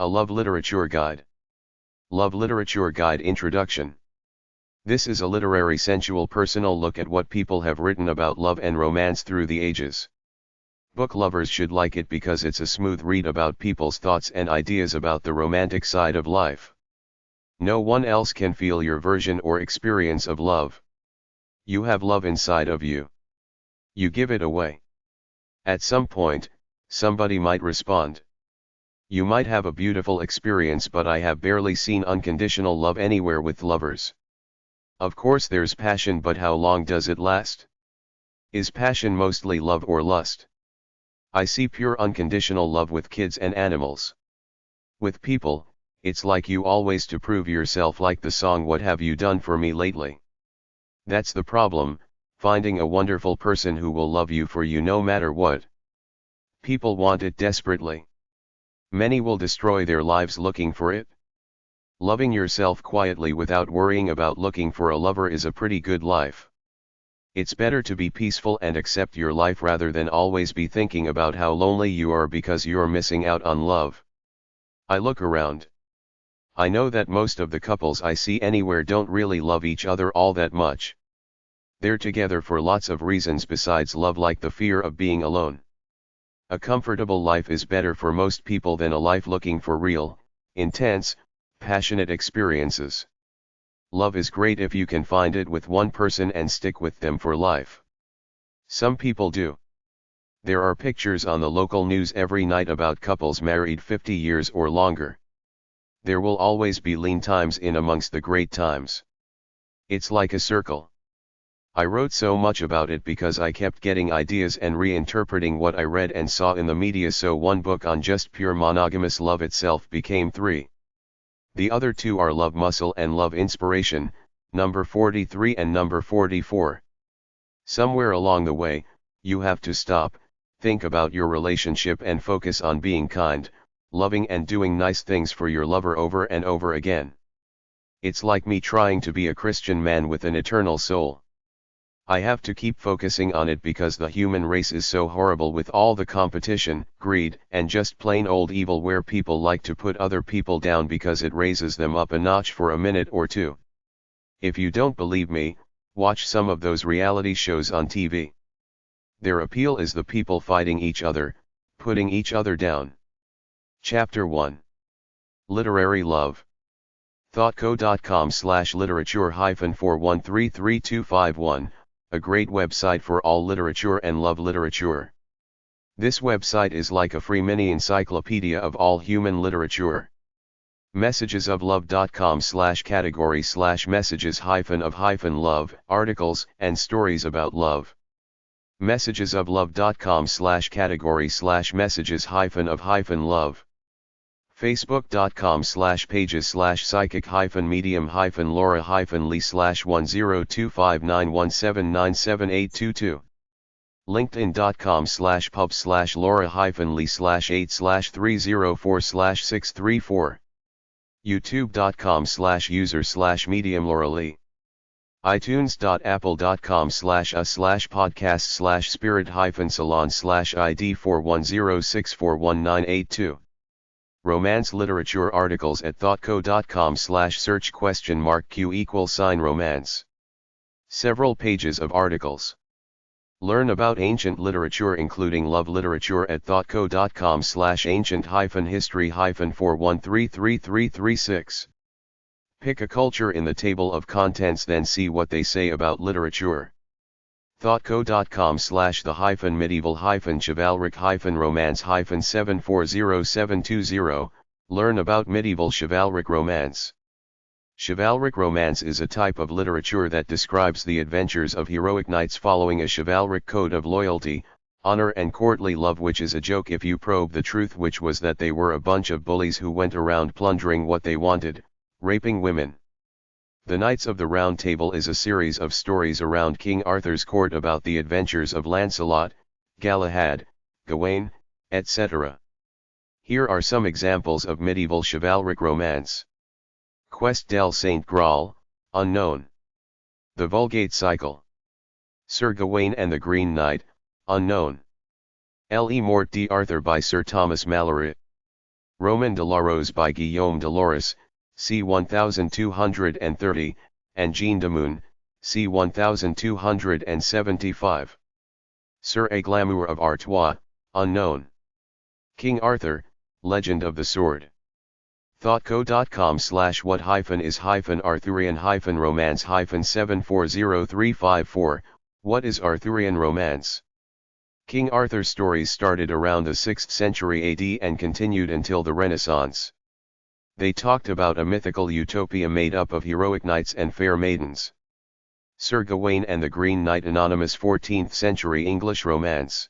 A Love Literature Guide. Love Literature Guide Introduction. This is a literary sensual personal look at what people have written about love and romance through the ages. Book lovers should like it because it's a smooth read about people's thoughts and ideas about the romantic side of life. No one else can feel your version or experience of love. You have love inside of you. You give it away. At some point, somebody might respond. You might have a beautiful experience, but I have barely seen unconditional love anywhere with lovers. Of course there's passion, but how long does it last? Is passion mostly love or lust? I see pure unconditional love with kids and animals. With people, it's like you always to prove yourself, like the song "What Have You Done For Me Lately?" That's the problem, finding a wonderful person who will love you for you no matter what. People want it desperately. Many will destroy their lives looking for it. Loving yourself quietly without worrying about looking for a lover is a pretty good life. It's better to be peaceful and accept your life rather than always be thinking about how lonely you are because you're missing out on love. I look around. I know that most of the couples I see anywhere don't really love each other all that much. They're together for lots of reasons besides love, like the fear of being alone. A comfortable life is better for most people than a life looking for real, intense, passionate experiences. Love is great if you can find it with one person and stick with them for life. Some people do. There are pictures on the local news every night about couples married 50 years or longer. There will always be lean times in amongst the great times. It's like a circle. I wrote so much about it because I kept getting ideas and reinterpreting what I read and saw in the media, so one book on just pure monogamous love itself became 3. The other 2 are Love Muscle and Love Inspiration, number 43 and number 44. Somewhere along the way, you have to stop, think about your relationship and focus on being kind, loving and doing nice things for your lover over and over again. It's like me trying to be a Christian man with an eternal soul. I have to keep focusing on it because the human race is so horrible with all the competition, greed, and just plain old evil, where people like to put other people down because it raises them up a notch for a minute or two. If you don't believe me, watch some of those reality shows on TV. Their appeal is the people fighting each other, putting each other down. Chapter 1. Literary Love. thoughtco.com/literature-4133251, a great website for all literature and love literature. This website is like a free mini encyclopedia of all human literature. messagesoflove.com/category/messages-of-love, articles and stories about love. messagesoflove.com/category/messages-of-love. facebook.com/pages/psychic-Laura-Lee/102591797822. linkedin.com/pub/Laura-Lee/8/304/634. youtube.com/user/medium-Laura-Lee. itunes.apple.com/spirit-salon/ID410641982. Romance literature articles at thoughtco.com/search?Q=romance. Several pages of articles. Learn about ancient literature including love literature at thoughtco.com/ancient-history-4133336. Pick a culture in the table of contents, then see what they say about literature. thoughtco.com/the-medieval-chivalric-romance-740-720. Learn about medieval chivalric romance. Chivalric romance is a type of literature that describes the adventures of heroic knights following a chivalric code of loyalty, honor and courtly love, which is a joke if you probe the truth, which was that they were a bunch of bullies who went around plundering what they wanted, raping women. The Knights of the Round Table is a series of stories around King Arthur's court about the adventures of Lancelot, Galahad, Gawain, etc. Here are some examples of medieval chivalric romance. Quest del Saint Graal, unknown. The Vulgate Cycle. Sir Gawain and the Green Knight, unknown. Le Morte d'Arthur by Sir Thomas Malory. Roman de la Rose by Guillaume Dolores, c. 1230, and Jean de Moon, c. 1275. Sir A Glamour of Artois, unknown. King Arthur, Legend of the Sword. thoughtco.com/what-Arthurian-romance-740-354. What is Arthurian romance? King Arthur's stories started around the 6th century AD and continued until the Renaissance. They talked about a mythical utopia made up of heroic knights and fair maidens. Sir Gawain and the Green Knight, anonymous 14th century English romance.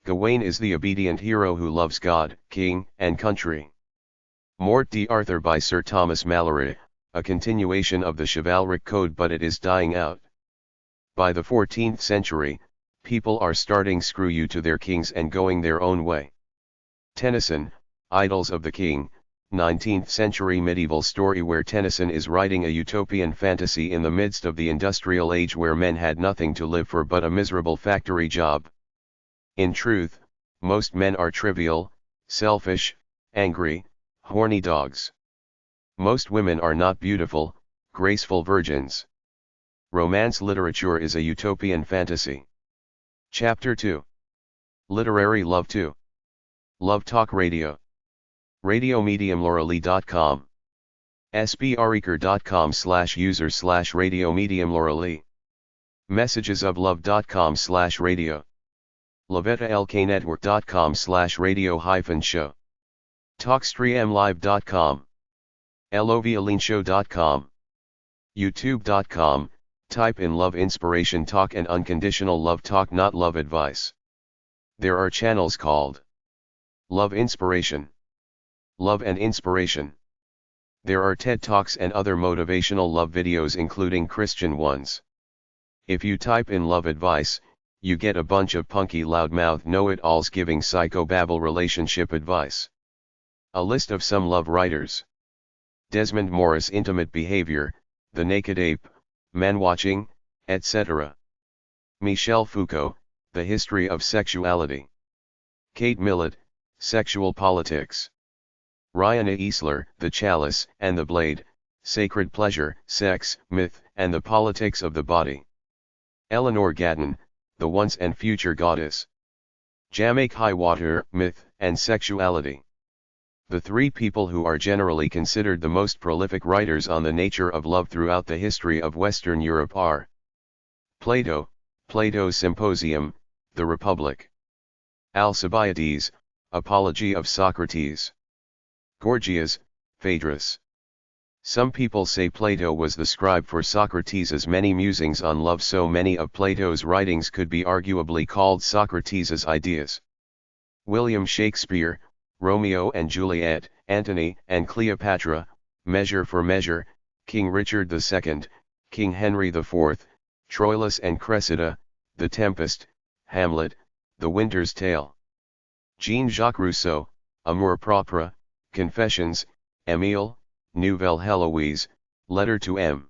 Gawain is the obedient hero who loves God, king, and country. Morte d'Arthur by Sir Thomas Malory, a continuation of the chivalric code, but it is dying out. By the 14th century, people are starting screw you to their kings and going their own way. Tennyson, Idylls of the King, 19th century medieval story where Tennyson is writing a utopian fantasy in the midst of the industrial age where men had nothing to live for but a miserable factory job. In truth, most men are trivial, selfish, angry, horny dogs. Most women are not beautiful, graceful virgins. Romance literature is a utopian fantasy. Chapter 2. Literary Love 2. Love Talk Radio. RadioMediumLauralee.com. sbreaker.com/user/RadioMediumLauralee. Messagesoflove.com/radio. LovettaLKNetwork.com/radio-show. TalkStreamLive.com. LOVALeanShow.com. YouTube.com. Type in Love Inspiration Talk and Unconditional Love Talk, not Love Advice. There are channels called Love Inspiration, Love and Inspiration. There are TED Talks and other motivational love videos, including Christian ones. If you type in Love Advice, you get a bunch of punky loudmouth know-it-alls giving psychobabble relationship advice. A list of some love writers: Desmond Morris, Intimate Behavior, The Naked Ape, Man Watching, etc. Michel Foucault, The History of Sexuality. Kate Millett, Sexual Politics. Ryan A. Easler, The Chalice and the Blade, Sacred Pleasure, Sex, Myth, and the Politics of the Body. Eleanor Gatton, The Once and Future Goddess. Jamaica Highwater, Myth and Sexuality. The three people who are generally considered the most prolific writers on the nature of love throughout the history of Western Europe are Plato, Plato's Symposium, The Republic. Alcibiades, Apology of Socrates. Gorgias, Phaedrus. Some people say Plato was the scribe for Socrates' many musings on love, so many of Plato's writings could be arguably called Socrates' ideas. William Shakespeare, Romeo and Juliet, Antony and Cleopatra, Measure for Measure, King Richard II, King Henry IV, Troilus and Cressida, The Tempest, Hamlet, The Winter's Tale. Jean-Jacques Rousseau, Amour Propre, Confessions, Émile, Nouvelle Héloïse, Letter to M.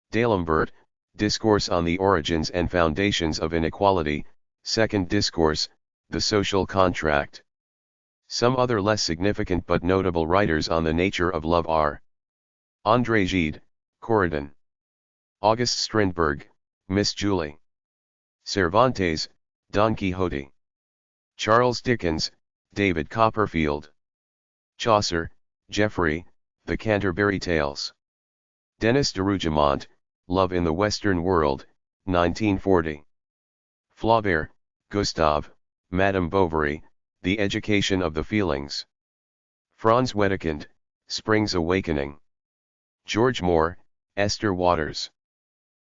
D'Alembert, Discourse on the Origins and Foundations of Inequality, Second Discourse, The Social Contract. Some other less significant but notable writers on the nature of love are André Gide, Corydon. Auguste Strindberg, Miss Julie. Cervantes, Don Quixote. Charles Dickens, David Copperfield. Chaucer, Geoffrey, The Canterbury Tales. Denis de Rougemont, Love in the Western World, 1940. Flaubert, Gustave, Madame Bovary, The Education of the Feelings. Franz Wedekind, Spring's Awakening. George Moore, Esther Waters.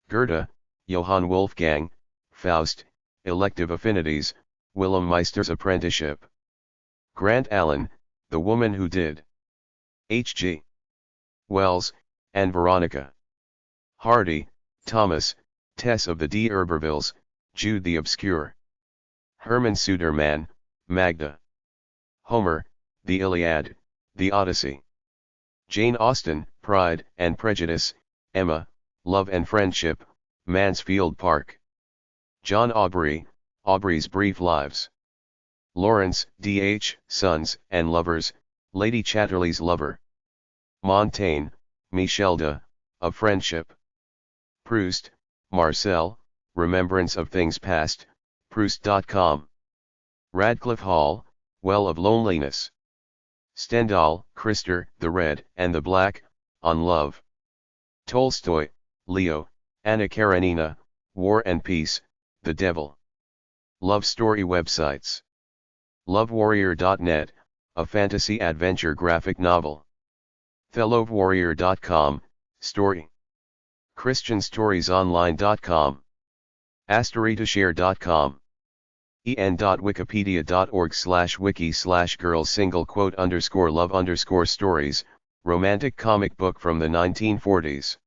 Goethe, Johann Wolfgang, Faust, Elective Affinities, Willem Meister's Apprenticeship. Grant Allen, The Woman Who Did. H.G. Wells, and Veronica. Hardy, Thomas, Tess of the D'Urbervilles, Jude the Obscure. Herman Suderman, Magda. Homer, The Iliad, The Odyssey. Jane Austen, Pride and Prejudice, Emma, Love and Friendship, Mansfield Park. John Aubrey, Aubrey's Brief Lives. Lawrence, D.H., Sons and Lovers, Lady Chatterley's Lover. Montaigne, Michel de, Of Friendship. Proust, Marcel, Remembrance of Things Past, Proust.com. Radcliffe Hall, Well of Loneliness. Stendhal, Krister, The Red and the Black, On Love. Tolstoy, Leo, Anna Karenina, War and Peace, The Devil. Love story websites. LoveWarrior.net, a fantasy adventure graphic novel. TheLoveWarrior.com, story. ChristianStoriesOnline.com. Asteritashare.com. en.wikipedia.org/wiki/girls_love_stories, romantic comic book from the 1940s.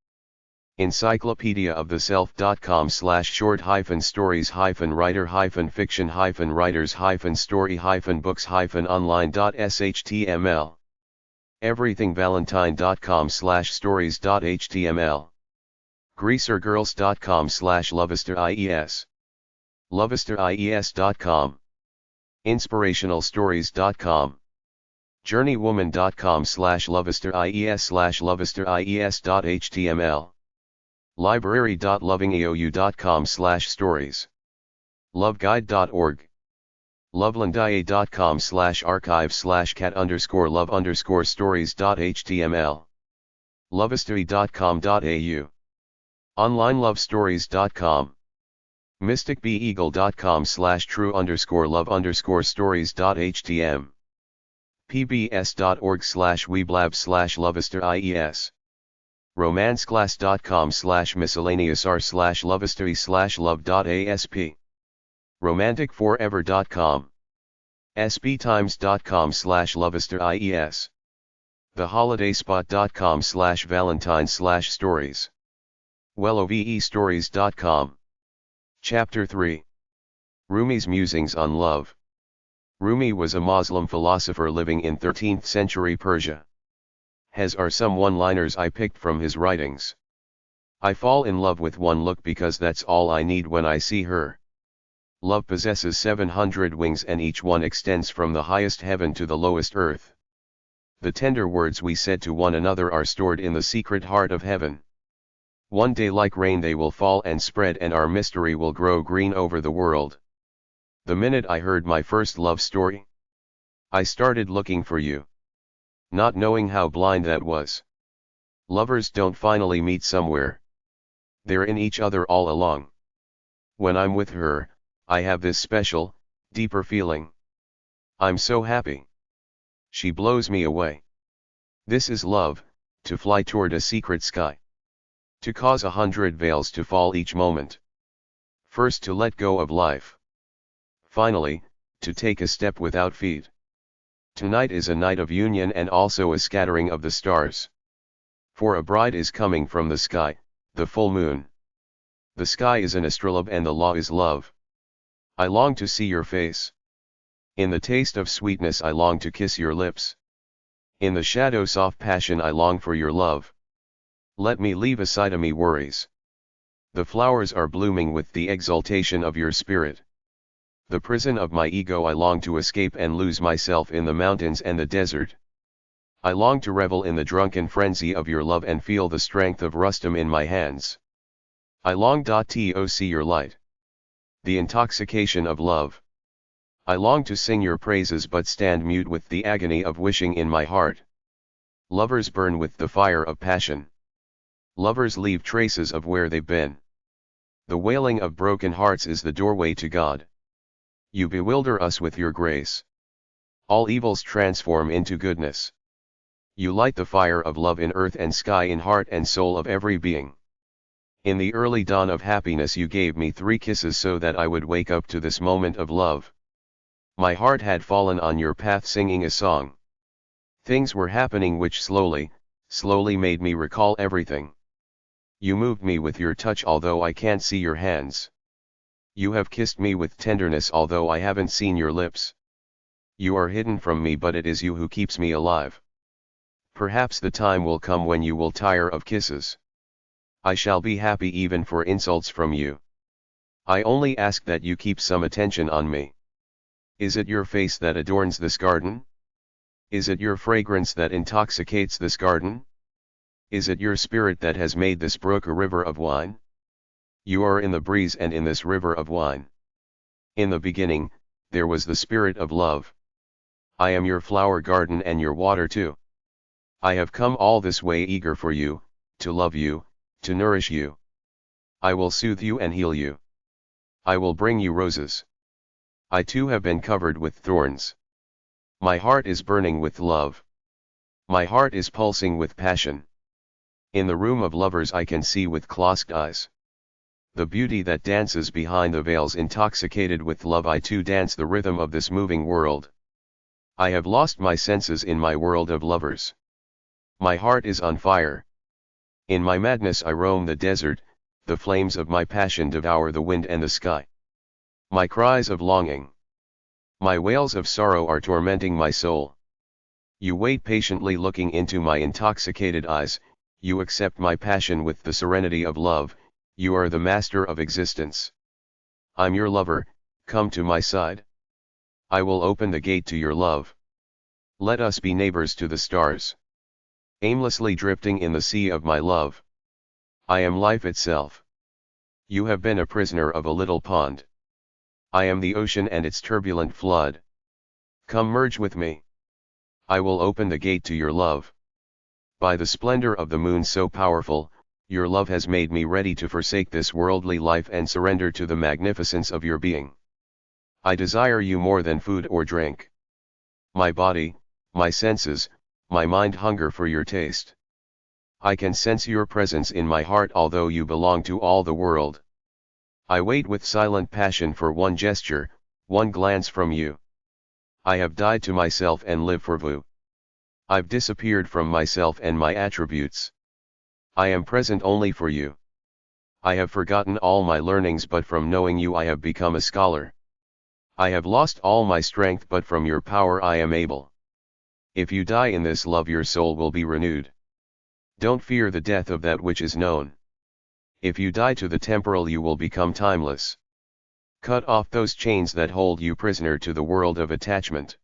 Encyclopedia of the Self.com/short-writers-writers-stories-story-books-online.html. everythingvalentine.com/stories.html. greasergirls.com/lovesteries. lovesteries.com. inspirationalstories.com. journeywoman.com/lovesteries/lovesteries.html. library.lovingeou.com/stories. loveguide.org. lovelandae.com/archive/cat_love_stories.html. lovestory.com.au. onlinelovestories.com. mysticbeagle.com/true_love_stories.htm. pbs.org/weblab/lovesteries. romanceclass.com/miscellaneousr/lovestory/love.asp. romanticforever.com. sbtimes.com/lovesteries. theholidayspot.com/valentine/stories. wellovestories.com. Chapter 3. Rumi's Musings on Love. Rumi was a Muslim philosopher living in 13th century Persia. His are some one-liners I picked from his writings. I fall in love with one look because that's all I need when I see her. Love possesses 700 wings and each one extends from the highest heaven to the lowest earth. The tender words we said to one another are stored in the secret heart of heaven. One day like rain they will fall and spread and our mystery will grow green over the world. The minute I heard my first love story, I started looking for you. Not knowing how blind that was. Lovers don't finally meet somewhere. They're in each other all along. When I'm with her, I have this special, deeper feeling. I'm so happy. She blows me away. This is love, to fly toward a secret sky. To cause 100 veils to fall each moment. First to let go of life. Finally, to take a step without feet. Tonight is a night of union and also a scattering of the stars. For a bride is coming from the sky, the full moon. The sky is an astrolabe and the law is love. I long to see your face. In the taste of sweetness I long to kiss your lips. In the shadows of passion I long for your love. Let me leave aside me worries. The flowers are blooming with the exaltation of your spirit. The prison of my ego I long to escape and lose myself in the mountains and the desert. I long to revel in the drunken frenzy of your love and feel the strength of Rustum in my hands. I long to see your light. The intoxication of love. I long to sing your praises but stand mute with the agony of wishing in my heart. Lovers burn with the fire of passion. Lovers leave traces of where they've been. The wailing of broken hearts is the doorway to God. You bewilder us with your grace. All evils transform into goodness. You light the fire of love in earth and sky in heart and soul of every being. In the early dawn of happiness you gave me 3 kisses so that I would wake up to this moment of love. My heart had fallen on your path singing a song. Things were happening which slowly made me recall everything. You moved me with your touch although I can't see your hands. You have kissed me with tenderness although I haven't seen your lips. You are hidden from me but it is you who keeps me alive. Perhaps the time will come when you will tire of kisses. I shall be happy even for insults from you. I only ask that you keep some attention on me. Is it your face that adorns this garden? Is it your fragrance that intoxicates this garden? Is it your spirit that has made this brook a river of wine? You are in the breeze and in this river of wine. In the beginning, there was the spirit of love. I am your flower garden and your water too. I have come all this way eager for you, to love you, to nourish you. I will soothe you and heal you. I will bring you roses. I too have been covered with thorns. My heart is burning with love. My heart is pulsing with passion. In the room of lovers I can see with closed eyes the beauty that dances behind the veils. Intoxicated with love I too dance the rhythm of this moving world. I have lost my senses in my world of lovers. My heart is on fire. In my madness I roam the desert, the flames of my passion devour the wind and the sky. My cries of longing, my wails of sorrow are tormenting my soul. You wait patiently looking into my intoxicated eyes, you accept my passion with the serenity of love, you are the master of existence. I'm your lover, come to my side. I will open the gate to your love. Let us be neighbors to the stars. Aimlessly drifting in the sea of my love. I am life itself. You have been a prisoner of a little pond. I am the ocean and its turbulent flood. Come merge with me. I will open the gate to your love. By the splendor of the moon so powerful, your love has made me ready to forsake this worldly life and surrender to the magnificence of your being. I desire you more than food or drink. My body, my senses, my mind hunger for your taste. I can sense your presence in my heart although you belong to all the world. I wait with silent passion for one gesture, one glance from you. I have died to myself and live for you. I've disappeared from myself and my attributes. I am present only for you. I have forgotten all my learnings but from knowing you I have become a scholar. I have lost all my strength but from your power I am able. If you die in this love your soul will be renewed. Don't fear the death of that which is known. If you die to the temporal you will become timeless. Cut off those chains that hold you prisoner to the world of attachment.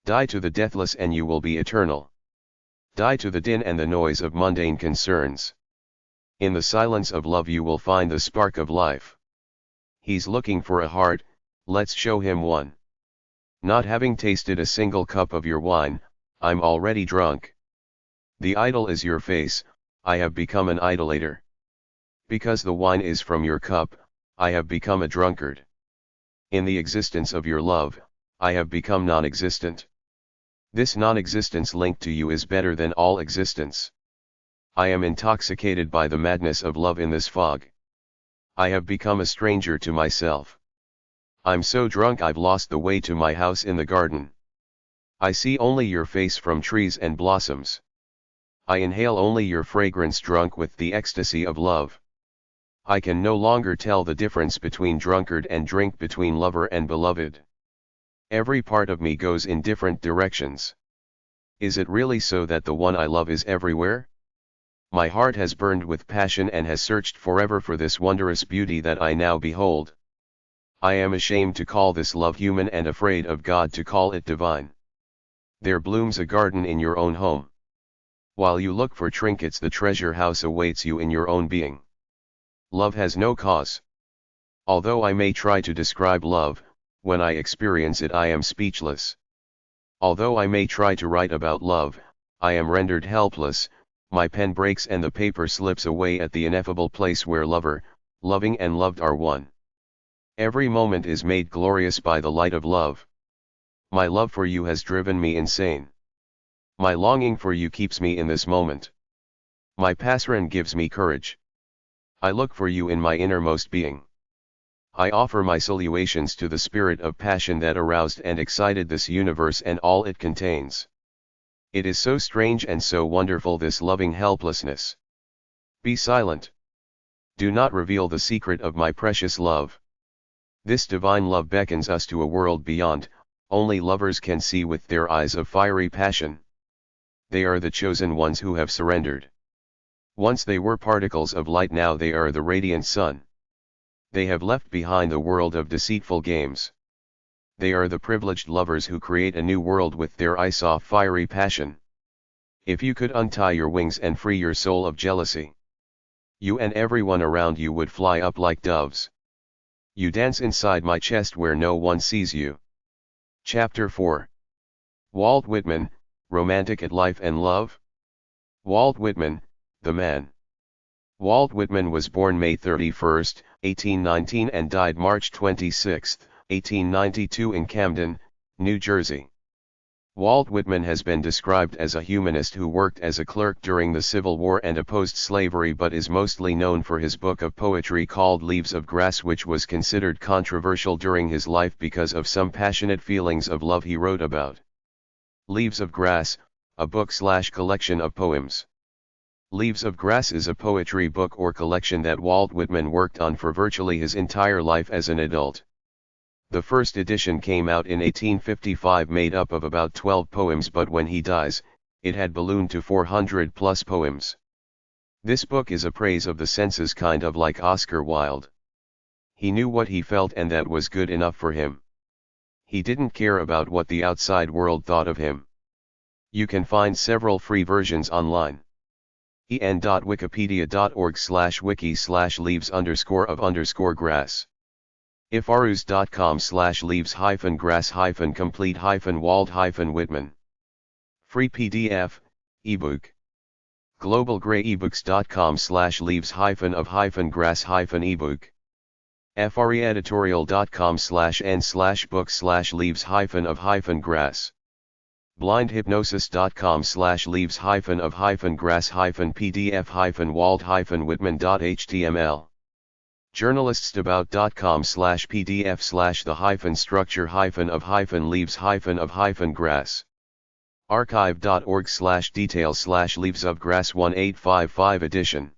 Die to the deathless and you will be eternal. Die to the din and the noise of mundane concerns. In the silence of love you will find the spark of life. He's looking for a heart, let's show him one. Not having tasted a single cup of your wine, I'm already drunk. The idol is your face, I have become an idolater. Because the wine is from your cup, I have become a drunkard. In the existence of your love, I have become non-existent. This non-existence linked to you is better than all existence. I am intoxicated by the madness of love in this fog. I have become a stranger to myself. I'm so drunk I've lost the way to my house in the garden. I see only your face from trees and blossoms. I inhale only your fragrance drunk with the ecstasy of love. I can no longer tell the difference between drunkard and drink, between lover and beloved. Every part of me goes in different directions. Is it really so that the one I love is everywhere? My heart has burned with passion and has searched forever for this wondrous beauty that I now behold. I am ashamed to call this love human and afraid of God to call it divine. There blooms a garden in your own home. While you look for trinkets, the treasure house awaits you in your own being. Love has no cause. Although I may try to describe love, when I experience it I am speechless. Although I may try to write about love, I am rendered helpless, my pen breaks and the paper slips away at the ineffable place where lover, loving and loved are one. Every moment is made glorious by the light of love. My love for you has driven me insane. My longing for you keeps me in this moment. My passion gives me courage. I look for you in my innermost being. I offer my salutations to the spirit of passion that aroused and excited this universe and all it contains. It is so strange and so wonderful, this loving helplessness. Be silent. Do not reveal the secret of my precious love. This divine love beckons us to a world beyond, only lovers can see with their eyes of fiery passion. They are the chosen ones who have surrendered. Once they were particles of light, now they are the radiant sun. They have left behind the world of deceitful games. They are the privileged lovers who create a new world with their ice-off fiery passion. If you could untie your wings and free your soul of jealousy, you and everyone around you would fly up like doves. You dance inside my chest where no one sees you. Chapter 4. Walt Whitman, Romantic at Life and Love? Walt Whitman, the man. Walt Whitman was born May 31, 1819 and died March 26, 1892 in Camden, New Jersey. Walt Whitman has been described as a humanist who worked as a clerk during the Civil War and opposed slavery, but is mostly known for his book of poetry called Leaves of Grass, which was considered controversial during his life because of some passionate feelings of love he wrote about. Leaves of Grass, a book/collection of poems. Leaves of Grass is a poetry book or collection that Walt Whitman worked on for virtually his entire life as an adult. The first edition came out in 1855, made up of about 12 poems, but when he dies, it had ballooned to 400 plus poems. This book is a praise of the senses, kind of like Oscar Wilde. He knew what he felt and that was good enough for him. He didn't care about what the outside world thought of him. You can find several free versions online. en.wikipedia.org/wiki/leaves_of_grass. ifarus.com/leaves-grass-complete-wald-Whitman. Free PDF, ebook. globalgrayebooks.com/leaves-of-grass-ebook. freeeditorial.com/n/book/leaves-of-grass. blindhypnosis.com/leaves-of-grass-pdf-wald-whitman.html. journalists.about.com/pdf/the-structure-of-leaves-of-grass. archive.org/details/leaves-of-grass 1855 edition.